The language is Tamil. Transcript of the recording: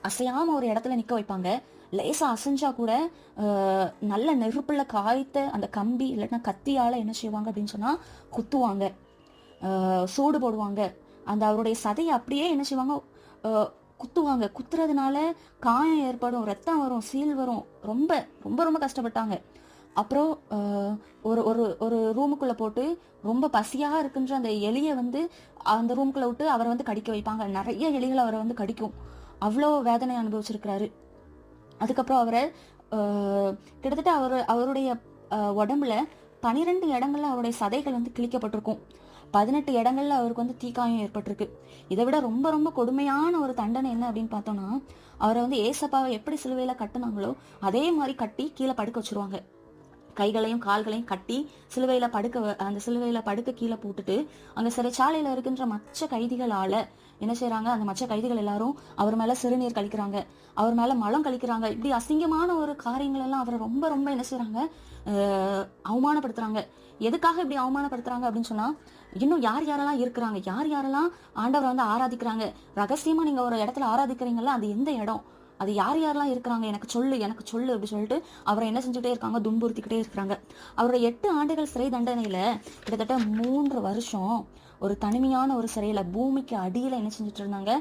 அசையாம ஒரு இடத்துல நிக்க வைப்பாங்க. லேசா அசைஞ்சா கூட நல்ல நெருப்புல காய்த்த அந்த கம்பி இல்லைன்னா கத்தியால என்ன செய்வாங்க அப்படின்னு சொன்னா குத்துவாங்க, சூடு போடுவாங்க. அந்த அவருடைய சதையை அப்படியே என்ன செய்வாங்க, குத்துவாங்க. குத்துறதுனால காயம் ஏற்படும், ரத்தம் வரும், சீல் வரும். ரொம்ப ரொம்ப ரொம்ப கஷ்டப்பட்டாங்க. அப்புறம் ஒரு ஒரு ஒரு ரூமுக்குள்ள போட்டு ரொம்ப பசியா இருக்குன்ற அந்த எலியை அந்த ரூமுக்குள்ள விட்டு அவரை கடிக்க வைப்பாங்க. நிறைய எலிகள் அவரை கடிக்கும். அவ்வளோ வேதனை அனுபவிச்சிருக்கிறாரு. அதுக்கப்புறம் அவரை கிட்டத்தட்ட அவருடைய உடம்புல 12 இடங்கள்ல அவருடைய சதைகள் கிழிக்கப்பட்டிருக்கும். 18 இடங்கள்ல அவருக்கு தீக்காயம் ஏற்பட்டிருக்கு. இதை விட ரொம்ப ரொம்ப கொடுமையான ஒரு தண்டனை என்ன அப்படின்னு பார்த்தோம்னா, அவரை ஏசப்பாவை எப்படி சிலுவையில கட்டுனாங்களோ அதே மாதிரி கட்டி கீழே படுக்க வச்சிருவாங்க. கைகளையும் கால்களையும் கட்டி அந்த சிலுவையில படுக்க கீழே போட்டுட்டு அங்க சிறைச்சாலையில இருக்கின்ற மற்ற கைதிகளால என்ன செய்யறாங்க, அந்த மற்ற கைதிகள் எல்லாரும் அவர் மேல சிறுநீர் கழிக்கிறாங்க, அவர் மேல மலம் கழிக்கிறாங்க. இப்படி அசிங்கமான ஒரு காரியங்கள் எல்லாம் அவரை ரொம்ப ரொம்ப என்ன செய்யறாங்க, அவமானப்படுத்துறாங்க. எதுக்காக இப்படி அவமானப்படுத்துறாங்க அப்படின்னு சொன்னா, இன்னும் யார் யாரெல்லாம் இருக்கிறாங்க, யார் யாரெல்லாம் ஆண்டவரை ஆராதிக்கிறாங்க, ரகசியமா நீங்க ஒரு இடத்துல ஆராதிக்கிறீங்களா, அது எந்த இடம், அது யார் யாரெல்லாம் இருக்கிறாங்க, எனக்கு சொல்லு எனக்கு சொல்லு அப்படி சொல்லிட்டு அவரை என்ன செஞ்சுட்டே இருக்காங்க, துன்புறுத்திக்கிட்டே இருக்கிறாங்க. அவரோட 8 ஆண்டுகள் சிறை தண்டனையில கிட்டத்தட்ட 3 வருஷம் ஒரு தனிமையான ஒரு சிறையில பூமிக்கு அடியில என்ன செஞ்சுட்டு இருந்தாங்க.